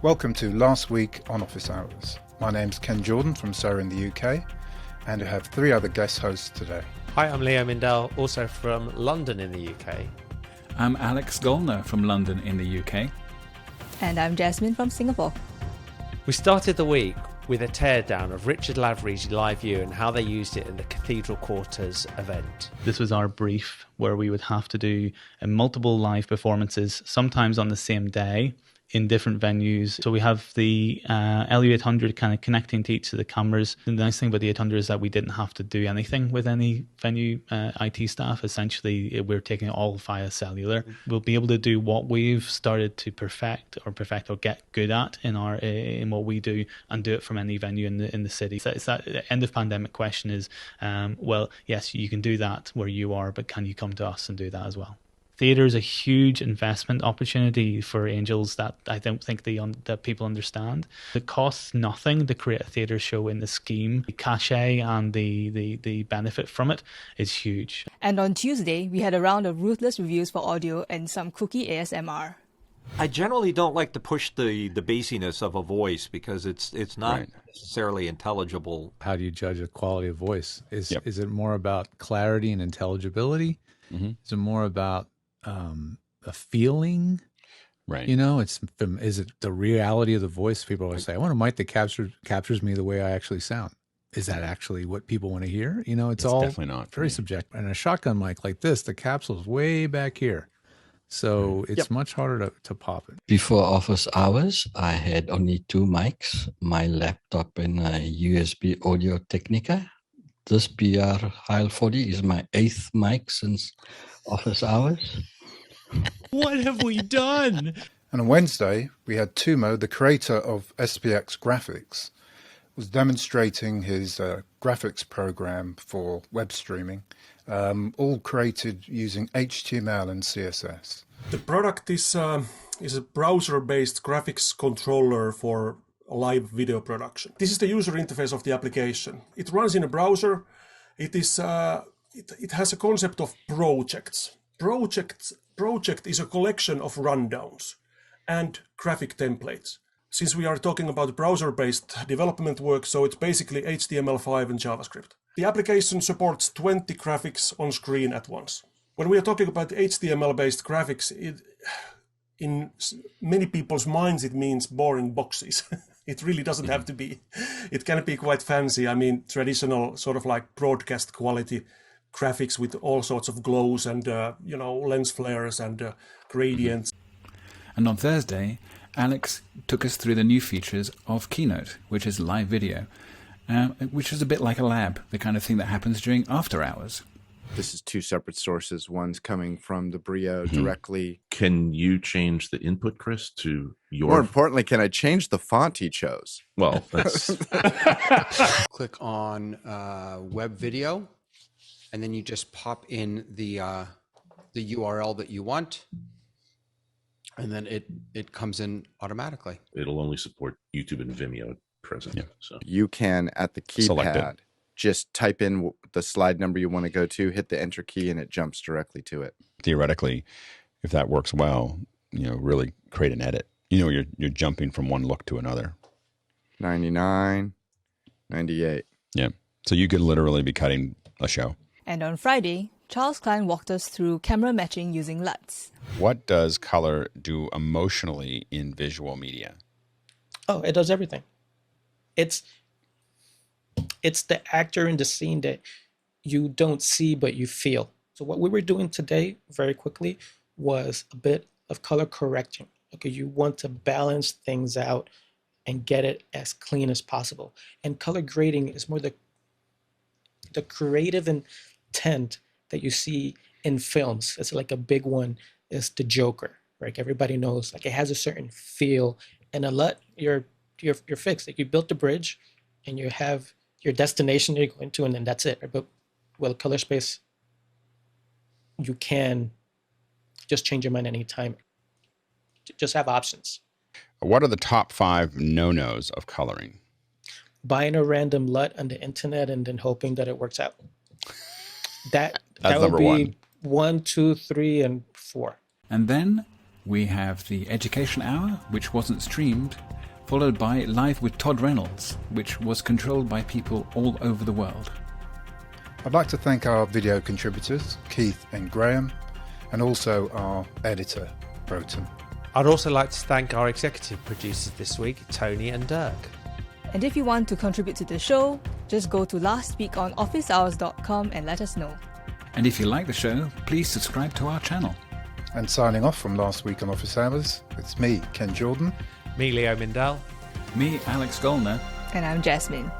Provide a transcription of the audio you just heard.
Welcome to Last Week on Office Hours. My name's Kenn Jordan from Surrey in the UK, and I have three other guest hosts today. Hi, I'm Leo Mindel, also from London in the UK. I'm Alex Gollner from London in the UK. And I'm Jasmine from Singapore. We started the week with a teardown of Richard Lavery's live view and how they used it in the Cathedral Quarters event. This was our brief where we would have to do multiple live performances, sometimes on the same day, in different venues. So we have the LU800 kind of connecting to each of the cameras. And the nice thing about the 800 is that we didn't have to do anything with any venue IT staff. Essentially, we're taking it all via cellular. We'll be able to do what we've started to perfect or get good at in what we do, and do it from any venue in the city. So it's that end of pandemic question is, well, yes, you can do that where you are, but can you come to us and do that as well? Theatre is a huge investment opportunity for Angels that I don't think that people understand. It costs nothing to create a theatre show in the scheme. The cachet and the benefit from it is huge. And on Tuesday, we had a round of ruthless reviews for audio and some cookie ASMR. I generally don't like to push the bassiness of a voice because it's not necessarily intelligible. How do you judge a quality of voice? Is it more about clarity and intelligibility? Mm-hmm. Is it more about a feeling? Right. You know, is it the reality of the voice? People always say, I want a mic that captures me the way I actually sound. Is that actually what people want to hear? You know, it's all definitely not very subjective. And a shotgun mic like this, the capsule's way back here. So it's much harder to pop it. Before office hours, I had only two mics, my laptop and a USB Audio Technica. This BR-Heil40 is my 8th mic since office hours. What have we done? And on Wednesday, we had Tumo, the creator of SPX Graphics, was demonstrating his graphics program for web streaming, all created using HTML and CSS. The product is a browser-based graphics controller for live video production. This is the user interface of the application. It runs in a browser. It has a concept of projects. Project is a collection of rundowns and graphic templates. Since we are talking about browser-based development work, so it's basically HTML5 and JavaScript. The application supports 20 graphics on screen at once. When we are talking about HTML-based graphics, in many people's minds it means boring boxes. It really doesn't have to be. It can be quite fancy. I mean, traditional sort of like broadcast quality graphics with all sorts of glows and, lens flares and gradients. And on Thursday, Alex took us through the new features of Keynote, which is live video, which is a bit like a lab, the kind of thing that happens during after hours. This is two separate sources. One's coming from the Brio directly. Can you change the input, Chris, to your... More importantly, can I change the font he chose? Well, that's... Click on web video, and then you just pop in the URL that you want, and then it comes in automatically. It'll only support YouTube and Vimeo at present. Yeah. So you can, at the keypad, just type in the slide number you want to go to, hit the enter key, and it jumps directly to it. Theoretically, if that works well, really create an edit. You're jumping from one look to another. 99, 98. Yeah. So you could literally be cutting a show. And on Friday, Charles Klein walked us through camera matching using LUTs. What does color do emotionally in visual media? Oh, it does everything. It's the actor in the scene that you don't see, but you feel. So what we were doing today, very quickly, was a bit of color correcting. Okay, you want to balance things out and get it as clean as possible. And color grading is more the creative intent that you see in films. It's like a big one is the Joker, right? Everybody knows, like, it has a certain feel. And a LUT, you're fixed. Like, you built the bridge, and you have your destination you're going to, and then that's it. Right? But with color space, you can just change your mind anytime. Just have options. What are the top 5 no-nos of coloring? Buying a random LUT on the internet and then hoping that it works out. That would number be one. 1, 2, 3, and 4. And then We have the Education Hour, which wasn't streamed, followed by Live with Todd Reynolds, which was controlled by people all over the world. I'd like to thank our video contributors, Keith and Graham, and also our editor, Broton. I'd also like to thank our executive producers this week, Tony and Dirk. And if you want to contribute to the show, just go to lastweekonofficehours.com and let us know. And if you like the show, please subscribe to our channel. And signing off from Last Week on Office Hours, it's me, Kenn Jordan. Me, Leo Mindel. Me, Alex Gollner. And I'm Jasmine.